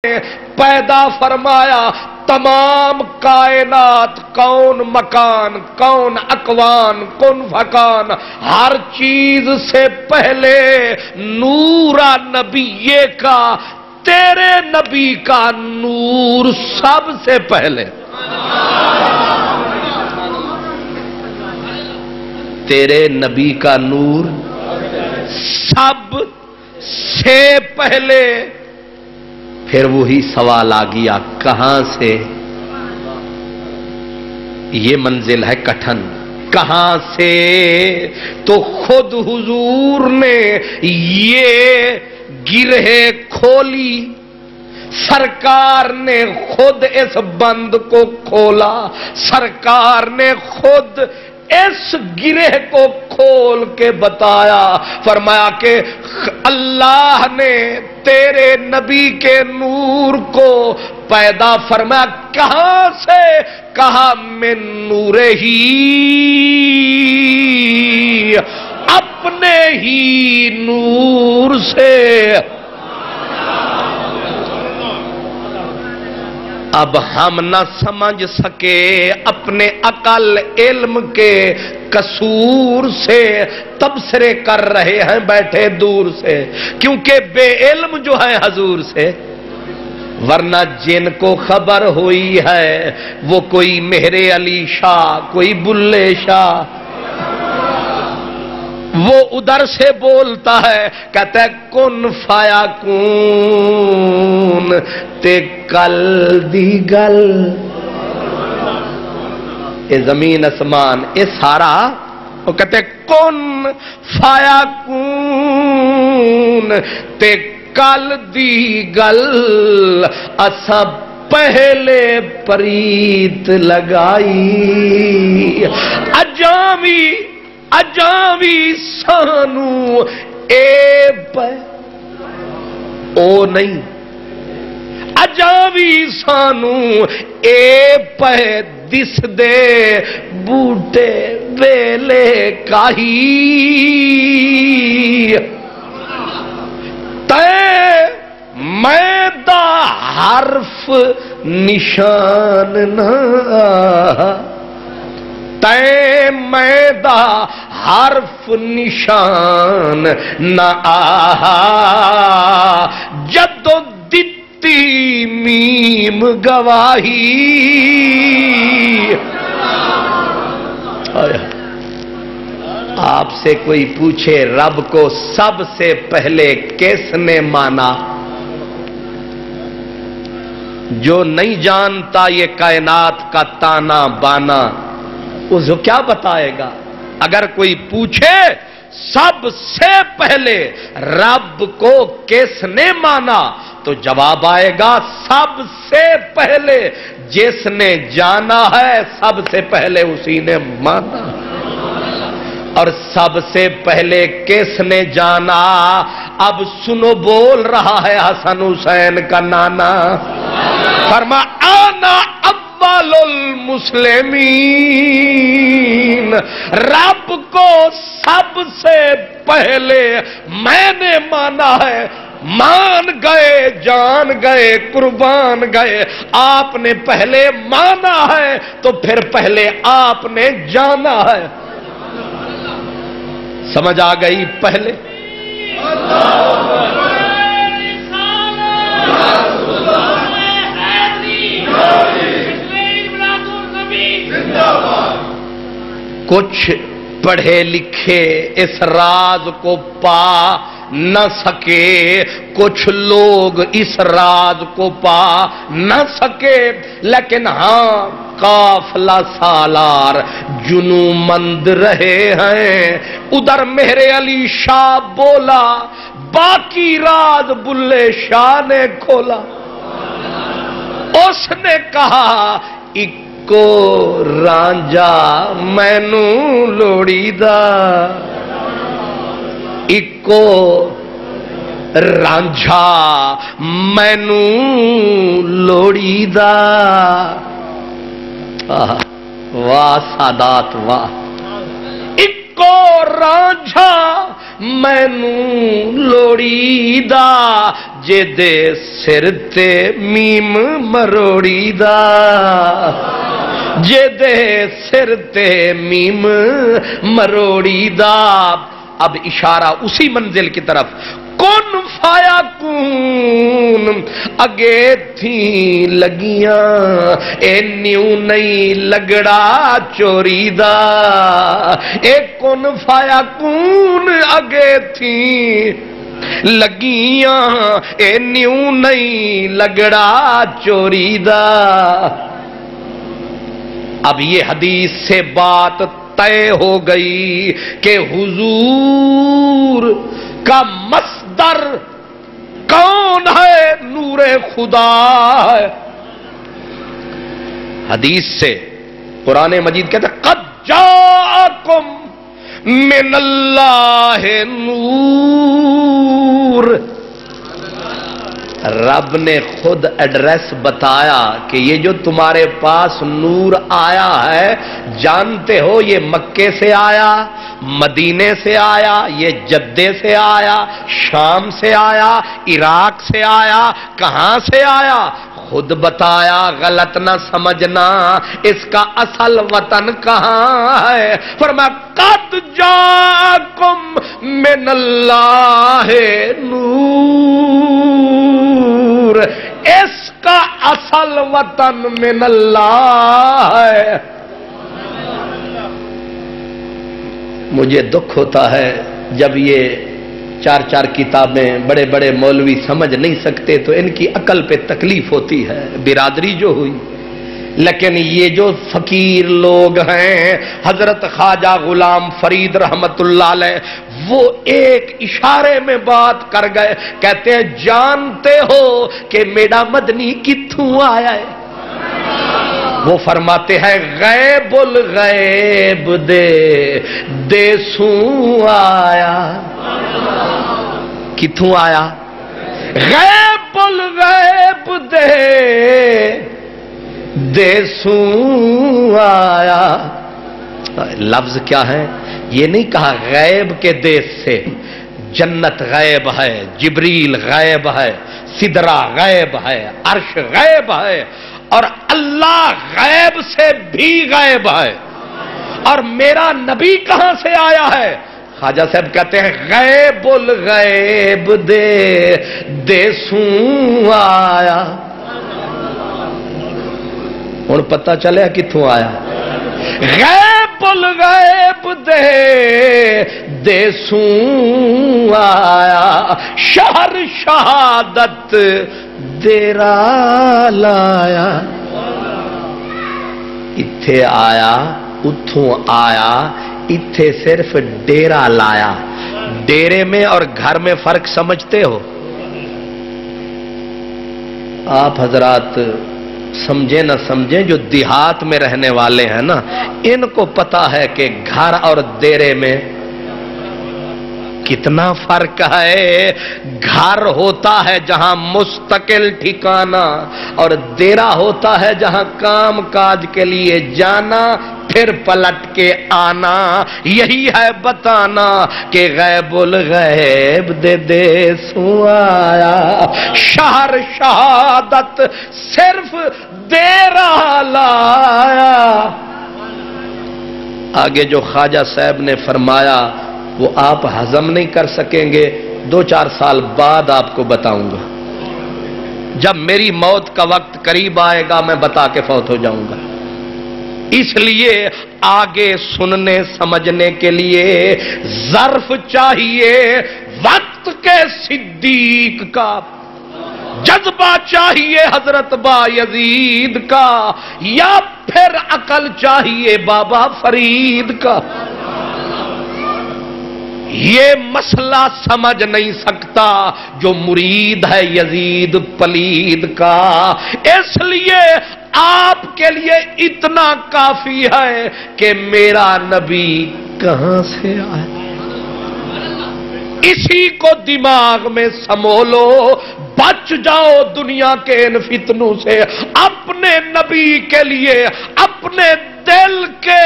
پیدا فرمایا تمام کائنات، کون مکان، کون اکوان، کن فکان، ہر چیز سے پہلے نورا نبی کا، تیرے نبی کا نور سب سے پہلے، تیرے نبی کا نور سب سے پہلے۔ پھر وہی سوال آ گیا کہاں سے؟ یہ منزل ہے کٹھن، کہاں سے؟ تو خود حضور نے یہ گرہ کھولی، سرکار نے خود اس بند کو کھولا، سرکار نے خود اس گرہ کو کھول کے بتایا، فرمایا کہ اللہ نے تیرے نبی کے نور کو پیدا فرمایا کہاں سے؟ کہا من نور ہی، اپنے ہی نور سے۔ اب ہم نہ سمجھ سکے اپنے عقل علم کے قصور سے، تبصرے کر رہے ہیں بیٹھے دور سے، کیونکہ بے علم جو ہے حضور سے، ورنہ جن کو خبر ہوئی ہے وہ کوئی مہر علی شاہ، کوئی بلے شاہ، وہ ادھر سے بولتا ہے، کہتا ہے کن فایا کون تے کل دی گل، اے زمین اسمان اے سارا، وہ کہتے ہیں کن فایا کون تے کل دی گل، اسا پہلے پریت لگائی، اجاوی سانو اے پہ او نہیں، اجاوی سانو اے پہ دس دے بوٹے ویلے کاہی، تے میں دا حرف نشان نہ، تے میں دا حرف نشان نہ آہا، جدو دتی میم گواہی۔ آپ سے کوئی پوچھے رب کو سب سے پہلے کس نے مانا؟ جو نہیں جانتا یہ کائنات کا تانا بانا، اس کو کیا بتائے گا؟ اگر کوئی پوچھے سب سے پہلے رب کو کس نے مانا، تو جواب آئے گا سب سے پہلے جس نے جانا ہے سب سے پہلے اسی نے مانا۔ اور سب سے پہلے کس نے جانا؟ اب سنو بول رہا ہے حسن حسین کا نانا، فرما آنا اول المسلمین، رب کو سب سے پہلے میں نے مانا ہے، مان گئے جان گئے قربان گئے، آپ نے پہلے مانا ہے تو پھر پہلے آپ نے جانا ہے۔ سمجھ آ گئی؟ پہلے کچھ پڑھے لکھے اس راز کو پا نہ سکے، کچھ لوگ اس راز کو پا نہ سکے، لیکن ہاں قافلہ سالار جنو مند رہے ہیں۔ ادھر مہر علی شاہ بولا، باقی راز بلے شاہ نے کھولا، اس نے کہا کو رانجا مینو لوڑی دا، اکو رانجھا مینو لوڑی دا۔ واہ سادات واہ، اکو رانجھا मैनू लोड़ीदा जे दे सिर ते मीम मरोड़ीदा जे दे सिर ते मीम मरोड़ीदा। अब इशारा उसी मंजिल की तरफ, कुन फाया कून अगे थी लगियां ए न्यू नहीं लगड़ा चोरी दा। ए कुन फाया कून अगे थी लगियां ए न्यू नहीं लगड़ा चोरी दा। अब ये हदीस से बात तय हो गई कि हुजूर का मस्दर कौन है? नूरे खुदा है। हदीस से कुरान मजीद कहते क़द जाअकुम मिनल्लाहि नूर। रब ने खुद एड्रेस बताया कि ये जो तुम्हारे पास नूर आया है, जानते हो ये मक्के से आया, मदीने से आया, ये जद्दे से आया, शाम से आया, इराक से आया, कहां से आया? खुद बताया, गलत ना समझना, इसका असल वतन कहां है? फरमाया क़द जाअकुम मिनल्लाहि नूर, इसका असल वतन मिनल्लाह है। मुझे दुख होता है जब ये चार चार किताबें बड़े बड़े मौलवी समझ नहीं सकते तो इनकी अकल पे तकलीफ होती है, बिरादरी जो हुई। लेकिन ये जो फकीर लोग हैं, हजरत ख्वाजा गुलाम फरीद रहमतुल्लाह अलैह, वो एक इशारे में बात कर गए। कहते हैं जानते हो कि मेरा मदनी कित्थों आया है? वो फरमाते हैं गैबुल गैब दे देसू आया। कित्थों आया? गैबुल गैब दे देसू आया। लफ्ज क्या है? ये नहीं कहा गैब के देश से, जन्नत गैब है, जिब्रील गैब है, सिदरा गैब है, अर्श गैब है, और अल्लाह गैब से भी गैब है। और मेरा नबी कहां से आया है? ख्वाजा साहब कहते हैं गैबुल गैब दे देसू आया। हुण पता चलिया कित्थों आया? गैबुल गैब दे देसू आया, शहर शहादत देरा लाया। इत्थे आया, उथों आया, इत्थे सिर्फ डेरा लाया। डेरे में और घर में फर्क समझते हो? आप हजरात समझे ना समझे, जो देहात में रहने वाले हैं ना, इनको पता है कि घर और डेरे में कितना फर्क है। घर होता है जहां मुस्तकिल ठिकाना, और डेरा होता है जहां काम काज के लिए जाना फिर पलट के आना। यही है बताना कि गैबुल गैब दे देसू आया, शहर शहादत सिर्फ डेरा लाया। आगे जो ख्वाजा साहब ने फरमाया वो आप हजम नहीं कर सकेंगे, 2-4 साल बाद आपको बताऊंगा। जब मेरी मौत का वक्त करीब आएगा मैं बता के फौत हो जाऊंगा। इसलिए आगे सुनने समझने के लिए ज़र्फ चाहिए, वक्त के सिद्दीक का जज्बा चाहिए हजरत बायजीद का, या फिर अकल चाहिए बाबा फरीद का। ये मसला समझ नहीं सकता जो मुरीद है यजीद पलीद का। इसलिए आपके लिए इतना काफी है कि मेरा नबी कहां से आया, इसी को दिमाग में समोलो, बच जाओ दुनिया के इन फितनों से। अपने नबी के लिए अपने दिल के